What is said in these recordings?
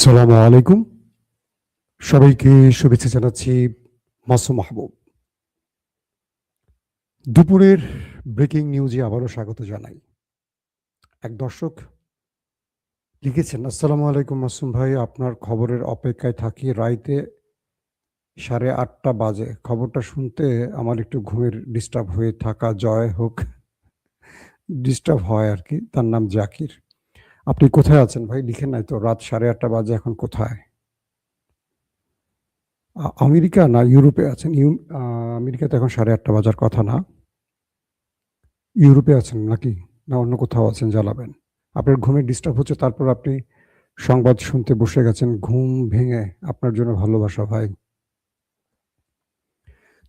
আসসালামু আলাইকুম। সবাইকে শুভেচ্ছা জানাচ্ছি। মাসুম মাহবুব। দুপুরের ব্রেকিং নিউজে আবারও স্বাগত জানাই। এক দর্শক লিখেছেন, আসসালামু আলাইকুম মাসুম ভাই, আপনার খবরের অপেক্ষায় থাকি। রাইতে 8:30 বাজে। খবরটা শুনতে আমার একটু ঘুমের ডিস্টার্ব হয়ে থাকা জয় হোক। ডিস্টার্ব হয় আরকি। তার নাম জাকির। আপনি কোথায় আছেন ভাই? লিখেন নাই তো। রাত 8:30 বাজে, এখন কোথায়? আমেরিকা না ইউরোপে আছেন? আমেরিকাতে এখন 8:30 বাজার কথা না। ইউরোপে আছেন নাকি? না অন্য কোথাও আছেন জ্বালাবেন। আপনার ঘুমের ডিস্টার্ব হচ্ছে, তারপর আপনি সংবাদ শুনতে বসে গেছেন ঘুম ভেঙে। আপনার জন্য ভালোবাসা ভাই।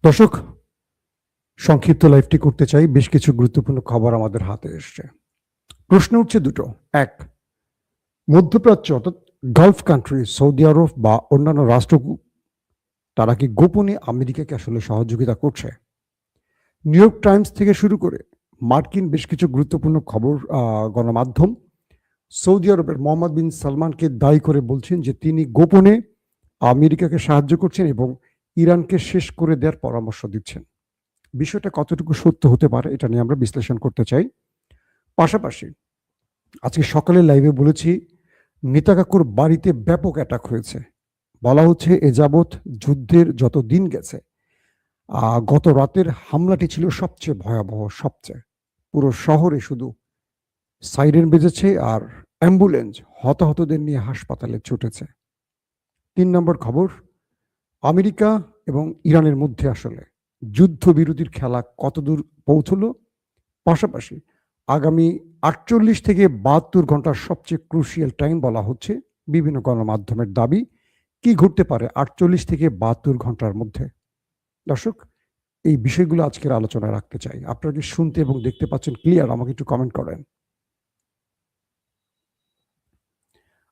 দর্শক, সংক্ষিপ্ত লাইভটি করতে চাই। বেশ কিছু গুরুত্বপূর্ণ খবর আমাদের হাতে এসছে। প্রশ্ন উঠছে দুটো। এক, মধ্যপ্রাচ্য অর্থাৎ গালফ কান্ট্রি, সৌদি আরব বা অন্যান্য রাষ্ট্র, তারা কি গোপনে আমেরিকাকে আসলে সহযোগিতা করছে? নিউ ইয়র্ক টাইমস থেকে শুরু করে মার্কিন বেশ কিছু গুরুত্বপূর্ণ খবর গণমাধ্যম সৌদি আরবের মোহাম্মদ বিন সালমানকে দায়ী করে বলছেন যে তিনি গোপনে আমেরিকাকে সাহায্য করছেন এবং ইরানকে শেষ করে দেওয়ার পরামর্শ দিচ্ছেন। বিষয়টা কতটুকু সত্য হতে পারে, এটা নিয়ে আমরা বিশ্লেষণ করতে চাই। পাশাপাশি আজকে সকালে লাইভে বলেছি, নেতা কাকুর বাড়িতে ব্যাপক অ্যাটাক হয়েছে। বলা হচ্ছে এ যাবৎ যুদ্ধের যত দিন গেছে, গত রাতের হামলাটি ছিল সবচেয়ে ভয়াবহ। সবচেয়ে পুরো শহরে শুধু সাইরেন বেজেছে আর অ্যাম্বুলেন্স হতাহতদের নিয়ে হাসপাতালে ছুটেছে। 3 নম্বর খবর, আমেরিকা এবং ইরানের মধ্যে আসলে যুদ্ধবিরতির খেলা কতদূর পৌঁছলো। পাশাপাশি আগামী 48 থেকে 72 ঘন্টার সবচেয়ে ক্রুশিয়াল টাইম বলা হচ্ছে বিভিন্ন গণমাধ্যমের দাবি। কি ঘটতে পারে 48 থেকে 72 ঘন্টার মধ্যে? দর্শক, এই বিষয়গুলো আজকের আলোচনায় রাখতে চাই। আপনারা কি শুনতে এবং দেখতে পাচ্ছেন ক্লিয়ার? আমাকে একটু কমেন্ট করেন।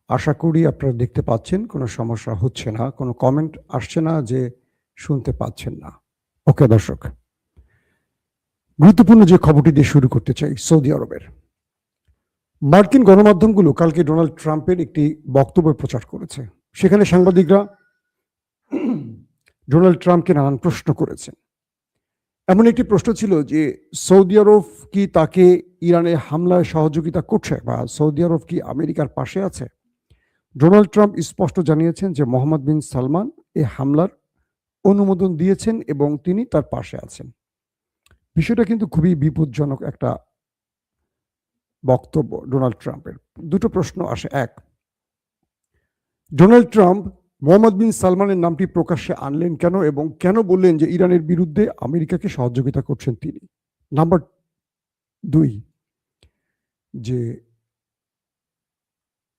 আশা করি আপনারা দেখতে পাচ্ছেন, কোনো সমস্যা হচ্ছে না, কোনো কমেন্ট আসছে না যে শুনতে পাচ্ছেন না। ওকে দর্শক, গুরুত্বপূর্ণ যে খবরটি দিয়ে শুরু করতে চাই, সৌদি আরবের মার্কিন গণমাধ্যমগুলো কালকে ডোনাল্ড ট্রাম্পের একটি বক্তব্য প্রচার করেছে। সেখানে সাংবাদিকরা ডোনাল্ড ট্রাম্পকে নানান প্রশ্ন করেছেন। এমন একটি প্রশ্ন ছিল যে সৌদি আরব কি তাকে ইরানে হামলায় সহযোগিতা করছে, বা সৌদি আরব কি আমেরিকার পাশে আছে? ডোনাল্ড ট্রাম্প স্পষ্ট জানিয়েছেন যে মোহাম্মদ বিন সালমান এই হামলার অনুমোদন দিয়েছেন এবং তিনি তার পাশে আছেন। বিষয়টা কিন্তু খুবই বিপজ্জনক একটা বক্তব্য ডোনাল্ড ট্রাম্পের। দুটো প্রশ্ন আসে। এক, ডোনাল্ড ট্রাম্প মোহাম্মদ বিন সালমানের নামটি প্রকাশ্যে আনলেন কেন এবং কেন বললেন যে ইরানের বিরুদ্ধে আমেরিকাকে সহযোগিতা করছেন তিনি? নাম্বার 2, যে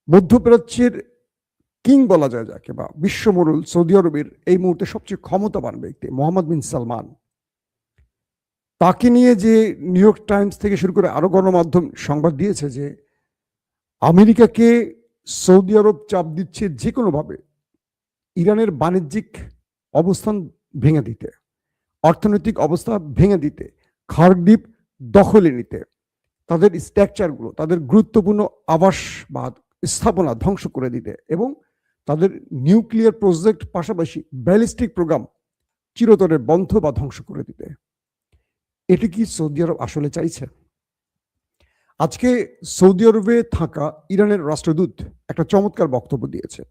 মধ্যপ্রাচ্যের কিং বলা যায় যাকে, বা বিশ্বমোড়ল সৌদি আরবের এই মুহূর্তে সবচেয়ে ক্ষমতাবান ব্যক্তি মোহাম্মদ বিন সালমান, তাকে নিয়ে যে নিউ ইয়র্ক টাইমস থেকে শুরু করে আরো গণমাধ্যম সংবাদ দিয়েছে যে আমেরিকাকে সৌদি আরব চাপ দিচ্ছে যে কোনোভাবে ইরানের বাণিজ্যিক অবস্থান ভেঙে দিতে, অর্থনৈতিক অবস্থা ভেঙে দিতে, খার্ক দ্বীপ দখলে নিতে, তাদের স্ট্রাকচারগুলো, তাদের গুরুত্বপূর্ণ আবাস বা স্থাপনা ধ্বংস করে দিতে এবং তাদের নিউক্লিয়ার প্রজেক্ট পাশাপাশি ব্যালিস্টিক প্রোগ্রাম চিরতরে বন্ধ বা ধ্বংস করে দিতে। এটি কি সৌদি আরব আসলে চাইছে? আজকে সৌদি আরবে থাকা ইরানের রাষ্ট্রদূত একটা চমৎকার বক্তব্য দিয়েছে।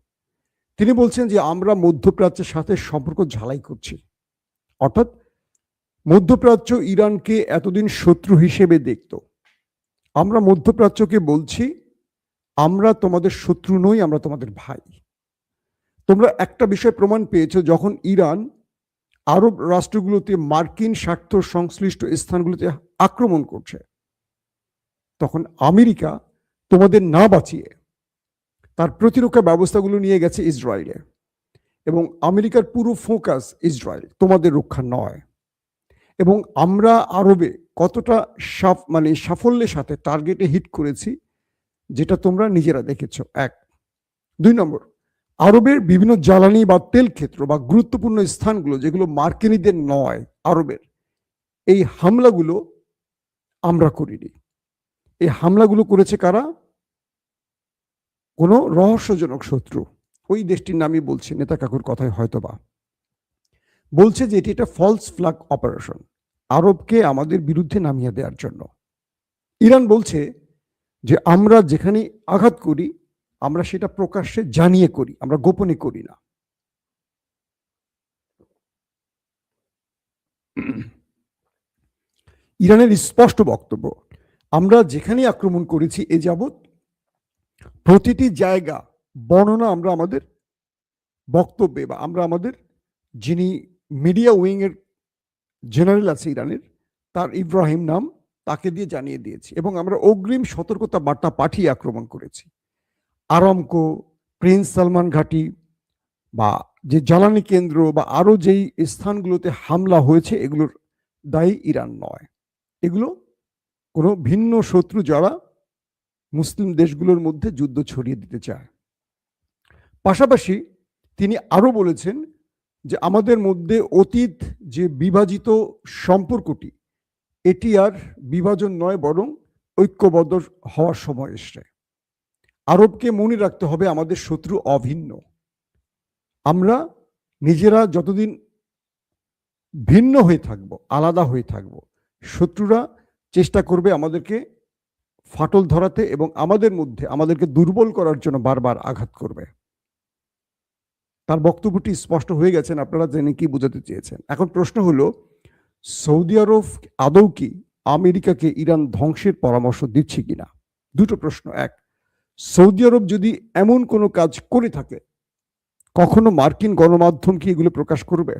তিনি বলছেন যে আমরা মধ্যপ্রাচ্যের সাথে সম্পর্ক ঝালাই করছি। অর্থাৎ মধ্যপ্রাচ্য ইরানকে এতদিন শত্রু হিসেবে দেখত। আমরা মধ্যপ্রাচ্যকে বলছি আমরা তোমাদের শত্রু নই, আমরা তোমাদের ভাই। তোমরা একটা বিষয় প্রমাণ পেয়েছো, যখন ইরান আরব রাষ্ট্রগুলোতে মার্কিন স্বার্থ সংশ্লিষ্ট স্থানগুলোতে আক্রমণ করছে, তখন আমেরিকা তোমাদের না বাঁচিয়ে তার প্রতিরক্ষা ব্যবস্থাগুলো নিয়ে গেছে ইসরায়েলে, এবং আমেরিকার পুরো ফোকাস ইসরায়েল, তোমাদের রক্ষা নয়। এবং আমরা আরবে কতটা সাফল্যের সাথে টার্গেটে হিট করেছি, যেটা তোমরা নিজেরা দেখেছ। 1, 2 নম্বর, আরবের বিভিন্ন জ্বালানি বা তেল ক্ষেত্র বা গুরুত্বপূর্ণ স্থানগুলো যেগুলো মার্কিনীদের নয়, আরবের এই হামলাগুলো আমরা করিনি। এই হামলাগুলো করেছে কারা? কোনো রহস্যজনক শত্রু। ওই দেশটির নামই বলছে, নেতা কাকুর কথায় হয়তোবা বলছে যে এটি একটা ফলস ফ্ল্যাগ অপারেশন, আরবকে আমাদের বিরুদ্ধে নামিয়ে দেওয়ার জন্য। ইরান বলছে যে আমরা যেখানে আঘাত করি আমরা সেটা প্রকাশ্যে জানিয়ে করি, আমরা গোপনে করি না। ইরানের স্পষ্ট বক্তব্য, আমরা যেখানে আক্রমণ করেছি এ যাবৎ প্রতিটি জায়গা বর্ণনা আমরা আমাদের বক্তব্যে বা আমরা আমাদের যিনি মিডিয়া উইং এর জেনারেল আছে ইরানের, তার ইব্রাহিম নাম, তাকে দিয়ে জানিয়ে দিয়েছি এবং আমরা অগ্রিম সতর্কতা বার্তা পাঠিয়ে আক্রমণ করেছি। আরামকো, প্রিন্স সালমান ঘাঁটি বা যে জ্বালানি কেন্দ্র বা আরো যেই স্থানগুলোতে হামলা হয়েছে এগুলোর দায়ী ইরান নয়, এগুলো কোনো ভিন্ন শত্রু যারা মুসলিম দেশগুলোর মধ্যে যুদ্ধ ছড়িয়ে দিতে চায়। পাশাপাশি তিনি আরো বলেছেন যে আমাদের মধ্যে অতীত যে বিভাজিত সম্পর্কটি, এটি আর বিভাজন নয় বরং ঐক্যবদ্ধ হওয়ার সময় এসছে। আরবকে মনে রাখতে হবে আমাদের শত্রু অভিন্ন, আমরা নিজেরা যতদিন ভিন্ন হয়ে থাকব, আলাদা হয়ে থাকব, শত্রুরা চেষ্টা করবে আমাদেরকে ফাটল ধরাতে এবং আমাদের মধ্যে আমাদেরকে দুর্বল করার জন্য বারবার আঘাত করবে। তার বক্তব্যটি স্পষ্ট হয়ে গেছেন, আপনারা জেনে কি বোঝাতে চেয়েছেন। এখন প্রশ্ন হলো, সৌদি আরব আদৌ কি আমেরিকাকে ইরান ধ্বংসের পরামর্শ দিচ্ছে কিনা? দুটো প্রশ্ন। এক, সৌদি আরব যদি এমন কোনো কাজ করে থাকে কখনো মার্কিন গণমাধ্যম কি এগুলো প্রকাশ করবে?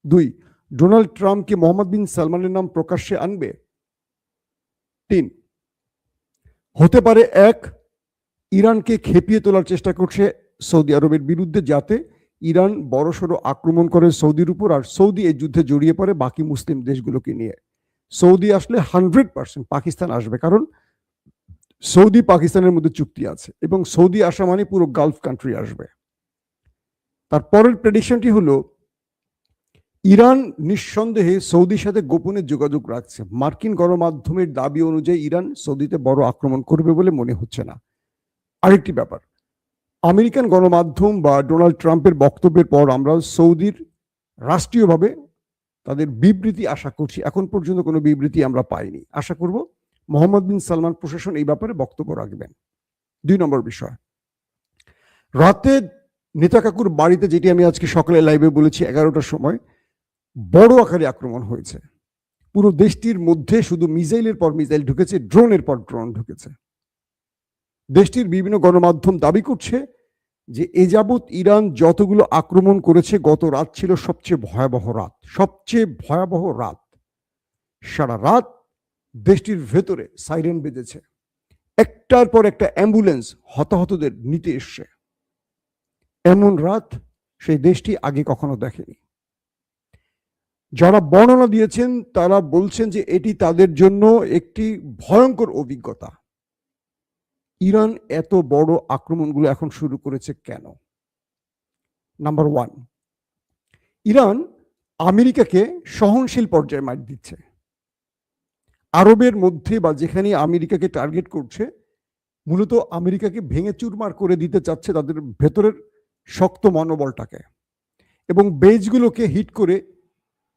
দুই, ডোনাল্ড ট্রাম্প কি মোহাম্মদ বিন সালমানের নাম প্রকাশ্যে আনবে? তিন, হতে পারে এক, ইরানকে খেপিয়ে তোলার চেষ্টা করছে সৌদি আরবের বিরুদ্ধে যাতে ইরান বড়সড় আক্রমণ করে সৌদির উপর আর সৌদি এই যুদ্ধে জড়িয়ে পড়ে বাকি মুসলিম দেশগুলোকে নিয়ে। সৌদি আসলে 100% পাকিস্তান আসবে, কারণ সৌদি পাকিস্তানের মধ্যে চুক্তি আছে এবং সৌদি আসা মানে পুরো গালফ কান্ট্রি আসবে। তারপরের প্রেডিকশনটি হলো, ইরান নিঃসন্দেহে সৌদির সাথে গোপনে যোগাযোগ রাখছে। মার্কিন গণমাধ্যমের দাবি অনুযায়ী ইরান সৌদিতে বড় আক্রমণ করবে বলে মনে হচ্ছে না। আরেকটি ব্যাপার, আমেরিকান গণমাধ্যম বা ডোনাল্ড ট্রাম্পের বক্তব্যের পর আমরা সৌদির রাষ্ট্রীয়ভাবে তাদের বিবৃতি আশা করছি। এখন পর্যন্ত কোনো বিবৃতি আমরা পাইনি। আশা করব মোহাম্মদ বিন সালমান প্রশাসন এই ব্যাপারে বক্তব্য রাখবেন। 2 নম্বর বিষয়, রাতে নেতা কাকুর বাড়িতে, যেটি আমি আজকে সকালে লাইভে বলেছি 11টার সময়, বড় আকারে আক্রমণ হয়েছে। পুরো দেশটির মধ্যে শুধু মিসাইলের পর মিসাইল ঢুকেছে, ড্রোনের পর ড্রোন ঢুকেছে। দেশটির বিভিন্ন গণমাধ্যম দাবি করছে যে এ যাবৎ ইরান যতগুলো আক্রমণ করেছে, গত রাত ছিল সবচেয়ে ভয়াবহ রাত, সবচেয়ে ভয়াবহ রাত। সারা রাত দেশটির ভেতরে সাইরেন বেজেছে, একটার পর একটা অ্যাম্বুলেন্স হতাহতদের নিতে এসছে। এমন রাত সেই দেশটি আগে কখনো দেখেনি। যারা বর্ণনা দিয়েছেন তারা বলছেন যে এটি তাদের জন্য একটি ভয়ঙ্কর অভিজ্ঞতা। ইরান এত বড় আক্রমণগুলো এখন শুরু করেছে কেন? নাম্বার 1, ইরান আমেরিকাকে সহনশীল পর্যায়ে মার দিচ্ছে। আরবের মধ্যে বা যেখানে আমেরিকাকে টার্গেট করছে, মূলত আমেরিকাকে ভেঙে চুরমার করে দিতে চাচ্ছে তাদের ভেতরের শক্ত মনোবলটাকে, এবং বেজগুলোকে হিট করে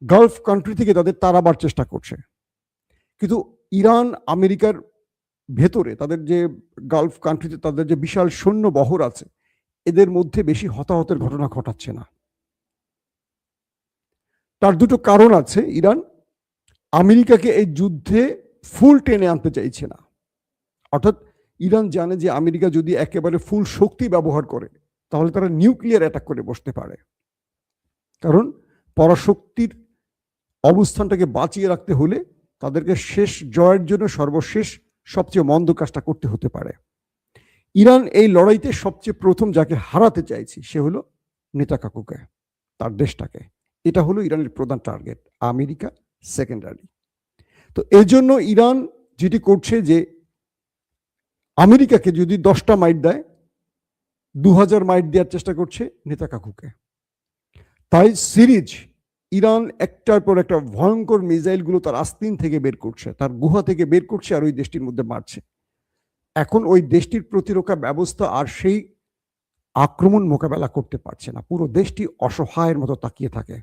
গালফ কান্ট্রি থেকে তাদের তাড়াবার চেষ্টা করছে। কিন্তু ইরান আমেরিকার ভেতরে তাদের যে গালফ কান্ট্রিতে তাদের যে বিশাল সৈন্য বহর আছে, এদের মধ্যে বেশি হতাহতের ঘটনা ঘটাচ্ছে না। তার দুটো কারণ আছে। ইরান আমেরিকাকে এই যুদ্ধে ফুল টেনে আনতে চাইছে না। অর্থাৎ ইরান জানে যে আমেরিকা যদি একেবারে ফুল শক্তি ব্যবহার করে তাহলে তারা নিউক্লিয়ার অ্যাটাক করে বসতে পারে, কারণ পরাশক্তির অবস্থানটাকে বাঁচিয়ে রাখতে হলে তাদেরকে শেষ জয়ের জন্য সর্বশেষ সবচেয়ে মন্দ কাজটা করতে হতে পারে। ইরান এই লড়াইতে সবচেয়ে প্রথম যাকে হারাতে চাইছে সে হলো নেতা কাকুকে, তার দেশটাকে। এটা হলো ইরানের প্রধান টার্গেট, আমেরিকা সেকেন্ডারি। তো এই জন্য ইরান যেটি করছে যে আমেরিকাকে যদি 10টা মাইট দেয়, 2000 মাইট দেওয়ার চেষ্টা করছে নেতা কাকুকে। তাই সিরিজ ইরান একটার পর একটা ভয়ঙ্কর মিসাইলগুলো তার আস্তিন থেকে বের করছে, তার গুহা থেকে বের করছে আর ওই দেশটির মধ্যে মারছে। এখন ওই দেশটির প্রতিরক্ষা ব্যবস্থা আর সেই আক্রমণ মোকাবেলা করতে পারছে না, পুরো দেশটি অসহায়ের মতো তাকিয়ে থাকে।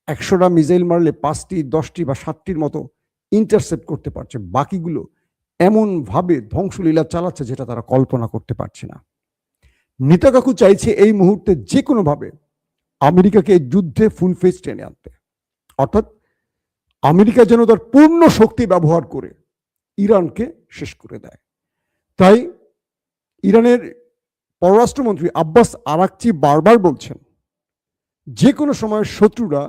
100টা মিসাইল মারলে 5টি 10টি বা 7টির মতো ইন্টারসেপ্ট করতে পারছে, বাকিগুলো এমনভাবে ধ্বংসলীলা চালাচ্ছে যেটা তারা কল্পনা করতে পারছে না। নেতাকাকু চাইছে এই মুহূর্তে যে কোনোভাবে আমেরিকাকে এই যুদ্ধে ফুল ফেজ টেনে আনতে, অর্থাৎ আমেরিকা যেন তার পূর্ণ শক্তি ব্যবহার করে ইরানকে শেষ করে দেয়। তাই ইরানের পররাষ্ট্রমন্ত্রী আব্বাস আরাকচি বারবার বলছেন যে কোনো সময় শত্রুরা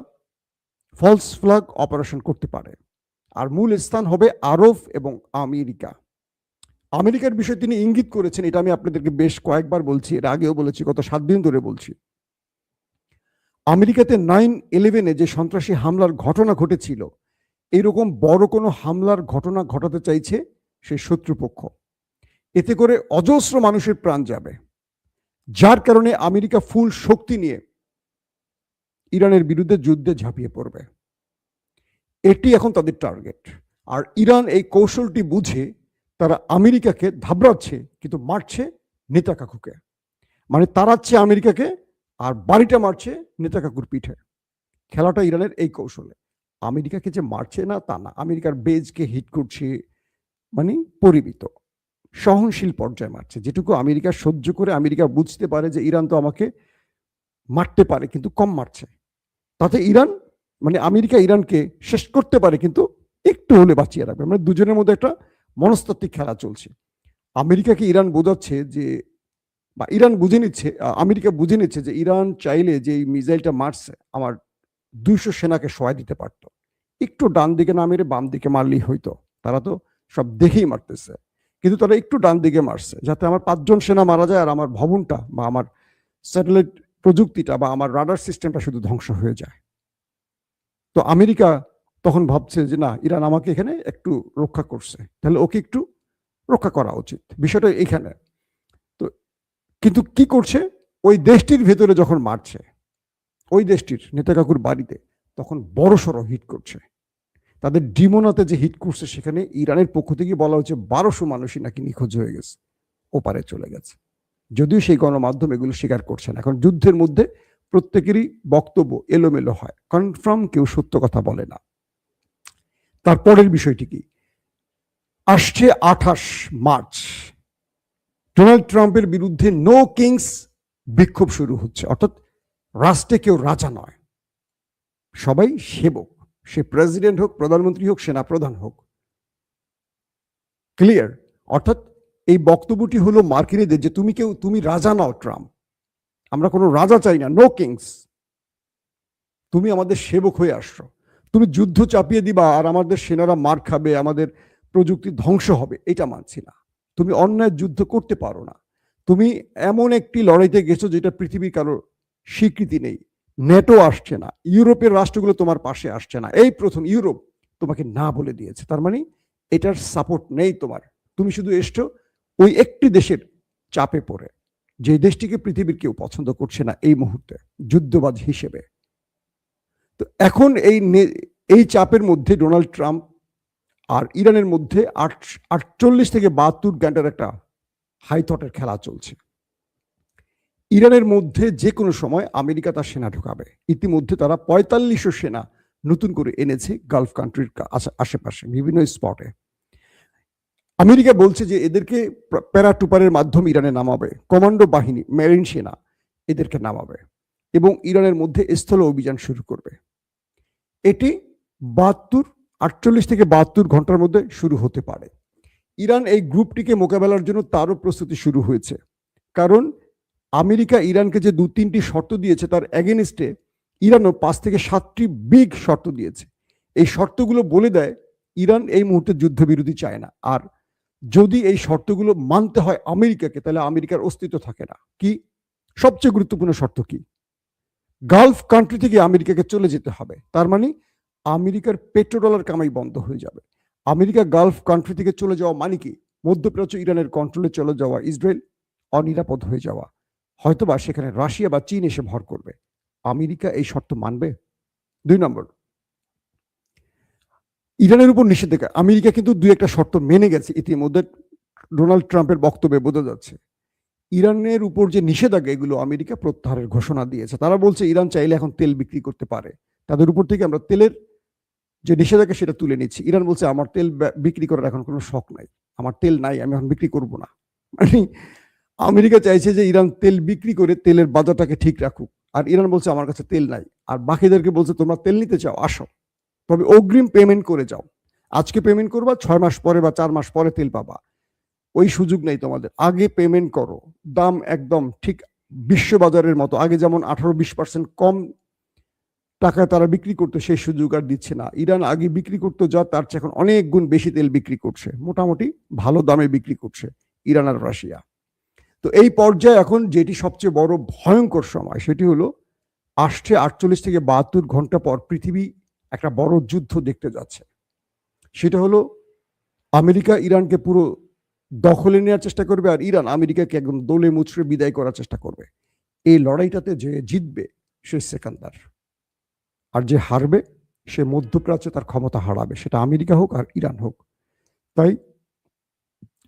ফলস ফ্ল্যাগ অপারেশন করতে পারে, আর মূল স্থান হবে আরব এবং আমেরিকা। আমেরিকার বিষয়ে তিনি ইঙ্গিত করেছেন, এটা আমি আপনাদেরকে বেশ কয়েকবার বলছি, এর আগেও বলেছি, গত 7 দিন ধরে বলছি। আমেরিকাতে 9/11-এ যে সন্ত্রাসী হামলার ঘটনা ঘটেছিল, এরকম বড় কোনো হামলার ঘটনা ঘটাতে চাইছে সেই শত্রুপক্ষ। এতে করে অজস্র মানুষের প্রাণ যাবে, যার কারণে আমেরিকা ফুল শক্তি নিয়ে ইরানের বিরুদ্ধে যুদ্ধে ঝাঁপিয়ে পড়বে। এটি এখন তাদের টার্গেট। আর ইরান এই কৌশলটি বুঝে তারা আমেরিকাকে ধাবড়াচ্ছে, কিন্তু মারছে নেতাকাকুকে, মানে তাড়াচ্ছে আমেরিকাকে আর বাড়িটা মারছে নেতাকাকুর পিঠে। খেলাটা ইরানের এই কৌশলে। আমেরিকাকে যে মারছে না তা না, আমেরিকার বেজকে হিট করছে, মানে পরিমিত সহনশীল পর্যায়ে মারছে, যেটুকু আমেরিকা সহ্য করে আমেরিকা বুঝতে পারে যে ইরান তো আমাকে মারতে পারে কিন্তু কম মারছে, তাতে ইরান মানে আমেরিকা ইরানকে শেষ করতে পারে কিন্তু একটু হলে বাঁচিয়ে রাখবে। মানে দুজনের মধ্যে একটা মনস্তাত্ত্বিক খেলা চলছে। আমেরিকাকে ইরান বোঝাচ্ছে যে, বা ইরান বুঝে নিচ্ছে, আমেরিকা বুঝে নিচ্ছে যে ইরান চাইলে যে এই মিসাইলটা মারছে আমার 200 সেনাকে সহায় দিতে পারতো, একটু ডান দিকে না মেরে বাম দিকে মারলেই হইতো, তারা তো সব দেখেই মারতেছে, কিন্তু তারা একটু ডান দিকে মারছে যাতে আমার 5 জন সেনা মারা যায় আর আমার ভবনটা বা আমার স্যাটেলাইট প্রযুক্তিটা বা আমার রাডার সিস্টেমটা শুধু ধ্বংস হয়ে যায়। তো আমেরিকা তখন ভাবছে যে না, ইরান আমাকে এখানে একটু রক্ষা করছে, তাহলে ওকে একটু রক্ষা করা উচিত, বিষয়টা এখানে। তো কিন্তু কি করছে, ওই দেশটির ভেতরে যখন মারছে, ওই দেশটির নেতাকাকুর বাড়িতে, তখন বড়সড় হিট করছে। তাদের ডিমোনাতে যে হিট করছে, সেখানে ইরানের পক্ষ থেকে বলা হচ্ছে 1200 মানুষই নাকি নিখোঁজ হয়ে গেছে, ওপারে চলে গেছে। যদিও সেই গণমাধ্যম এগুলো স্বীকার করছে না। এখন যুদ্ধের মধ্যে প্রত্যেকেরই বক্তব্য এলোমেলো হয়, কনফার্ম কেউ সত্য কথা বলে না। তারপরের বিষয়টি কি, আসছে 28 মার্চ ডোনাল্ড ট্রাম্পের বিরুদ্ধে নো কিংস বিক্ষোভ শুরু হচ্ছে, অর্থাৎ রাষ্ট্রে কেউ রাজা নয়, সবাই সেবক, সে প্রেসিডেন্ট হোক, প্রধানমন্ত্রী হোক, সেনাপ্রধান হোক। ক্লিয়ার? অর্থাৎ এই বক্তব্যটি হলো মার্কিনীদের যে তুমি রাজা নাও ট্রাম্প, আমরা কোনো রাজা চাই না, নো কিংস, তুমি আমাদের সেবক হয়ে আসছো, তুমি যুদ্ধ চাপিয়ে দিবা আর আমাদের সেনারা মার খাবে, আমাদের প্রযুক্তি ধ্বংস হবে, এটা মানছি না। তুমি অন্যায় যুদ্ধ করতে পারো না, তুমি এমন একটি লড়াইতে গেছো যেটা পৃথিবীর কারো স্বীকৃতি নেই, নেটো আসছে না, ইউরোপের রাষ্ট্রগুলো তোমার পাশে আসছে না, এই প্রথম ইউরোপ তোমাকে না বলে দিয়েছে, তার মানে এটার সাপোর্ট নেই তোমার, তুমি শুধু এসছো ওই একটি দেশের চাপে পড়ে, যে দেশটিকে পৃথিবীর কেউ পছন্দ করছে না এই মুহূর্তে যুদ্ধবাজ হিসেবে। তো এখন এই চাপের মধ্যে ডোনাল্ড ট্রাম্প আর ইরানের মধ্যে 48 থেকে 72 ঘন্টার একটা হাই থটের খেলা চলছে। ইরানের মধ্যে যে কোনো সময় আমেরিকা তার সেনা ঢোকাবে, ইতিমধ্যে তারা 4500 সেনা নতুন করে এনেছে গালফ কান্ট্রির আশেপাশে বিভিন্ন স্পটে। আমেরিকা বলছে যে এদেরকে প্যারাটুপারের মাধ্যমে ইরানে নামাবে, কমান্ডো বাহিনী, মেরিন সেনা এদেরকে নামাবে এবং ইরানের মধ্যে স্থল অভিযান শুরু করবে। এটি 48 থেকে 72 ঘন্টার মধ্যে শুরু হতে পারে। ইরান এই গ্রুপটিকে মোকাবেলার জন্য তারও প্রস্তুতি শুরু হয়েছে, কারণ আমেরিকা ইরানকে যে 2-3টি শর্ত দিয়েছে তার এগেনস্টে ইরানও 5 থেকে 7টি বিগ শর্ত দিয়েছে। এই শর্তগুলো বলে দেয় ইরান এই মুহূর্তে যুদ্ধবিরতি চায় না, আর যদি এই শর্তগুলো মানতে হয় আমেরিকাকে, তাহলে আমেরিকার অস্তিত্ব থাকে না। কি সবচেয়ে গুরুত্বপূর্ণ শর্ত কি, গালফ কান্ট্রি থেকে আমেরিকাকে চলে যেতে হবে, তার মানে আমেরিকার পেট্রোডলার কামাই বন্ধ হয়ে যাবে। আমেরিকা গালফ কান্ট্রি থেকে চলে যাওয়া মানে কি, মধ্যপ্রাচ্য ইরানের কন্ট্রোলে চলে যাওয়া, ইসরায়েল অনিরাপদ হয়ে যাওয়া, হয়তোবা সেখানে রাশিয়া বা চীন এসে ভর করবে। আমেরিকা এই শর্ত মানবে? 2 নম্বর, ইরানের উপর নিষেধাজ্ঞা। আমেরিকা কিন্তু 2-1টা শর্ত মেনে গেছে ইতিমধ্যে, ডোনাল্ড ট্রাম্পের বক্তব্যে বোঝা যাচ্ছে। ইরানের উপর যে নিষেধাজ্ঞা এগুলো আমেরিকা প্রত্যাহারের ঘোষণা দিয়েছে। তারা বলছে ইরান চাইলে এখন তেল বিক্রি করতে পারে, তাদের উপর থেকে আমরা তেলের যে নিষেধাজ্ঞা সেটা তুলে নিচ্ছি। ইরান বলছে আমার তেল বিক্রি করার এখন কোনো শখ নাই, আমার তেল নাই, আমি এখন বিক্রি করব না। মানে আমেরিকা চাইছে যে ইরান তেল বিক্রি করে তেলের বাজারটাকে ঠিক রাখুক, আর ইরান বলছে আমার কাছে তেল নাই। আর বাকিদেরকে বলছে তোমরা তেল নিতে চাও আসো, তবে অগ্রিম পেমেন্ট করে যাও। আজকে পেমেন্ট করবা, 6 মাস পরে বা 4 মাস পরে তেল পাবা। ওই সুযোগ নেই তোমাদের, আগে পেমেন্ট করো। দাম একদম ঠিক বিশ্ববাজারের মতো, আগে যেমন 18-20% কম টাকায় তারা বিক্রি করতো, সেই সুযোগ আর দিচ্ছে না। ইরান আগে বিক্রি করতো যা, তার চেয়ে এখন অনেক গুণ বেশি তেল বিক্রি করছে, মোটামুটি ভালো দামে বিক্রি করছে ইরান আর রাশিয়া। তো এই পর্যায়ে এখন যেটি সবচেয়ে বড় ভয়ঙ্কর সময়, সেটি হলো আসছে 48 থেকে 72 ঘন্টা পর পৃথিবী একটা বড় যুদ্ধ দেখতে যাচ্ছে। সেটা হলো আমেরিকা ইরানকে পুরো দখলে নেওয়ার চেষ্টা করবে, আর ইরান আমেরিকাকে একদম দোলে মুচড়ে বিদায় করার চেষ্টা করবে। এই লড়াইটাতে যে জিতবে সে সেকান্দার, আর যে হারবে সে মধ্যপ্রাচ্যে তার ক্ষমতা হারাবে, সেটা আমেরিকা হোক আর ইরান হোক। তাই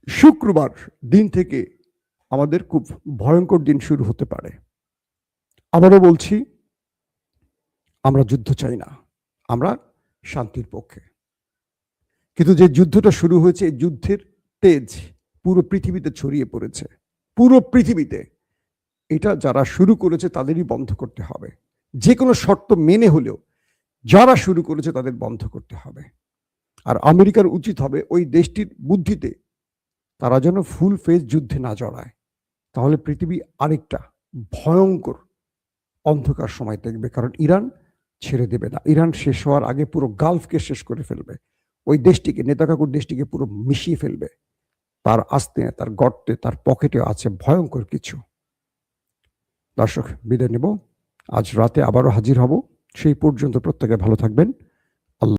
শুক্রবার দিন থেকে আমাদের খুব ভয়ঙ্কর দিন শুরু হতে পারে। আবারও বলছি, আমরা যুদ্ধ চাই না, আমরা শান্তির পক্ষে। কিন্তু যে যুদ্ধটা শুরু হয়েছে, এই যুদ্ধের তেজ পুরো পৃথিবীতে ছড়িয়ে পড়েছে, পুরো পৃথিবীতে। এটা যারা শুরু করেছে তাদেরই বন্ধ করতে হবে, যে কোনো শর্ত মেনে হলেও যারা শুরু করেছে তাদের বন্ধ করতে হবে। আর আমেরিকার উচিত হবে ওই দেশটির বুদ্ধিতে তারা যেন ফুল ফেজ যুদ্ধে না জড়ায়, তাহলে পৃথিবী আরেকটা ভয়ঙ্কর অন্ধকার সময় দেখবে। কারণ ইরান ছেড়ে দেবে না, ইরান শেষ হওয়ার আগে পুরো গালফকে শেষ করে ফেলবে, ওই দেশটিকে, নেতাকাকুর দেশটিকে পুরো মিশিয়ে ফেলবে। তার আস্তে, তার গর্তে, তার পকেটে আছে ভয়ঙ্কর কিছু। দর্শক, বিদায় নেব, আজ রাতে আবারও হাজির হব। সেই পর্যন্ত প্রত্যেকে ভালো থাকবেন।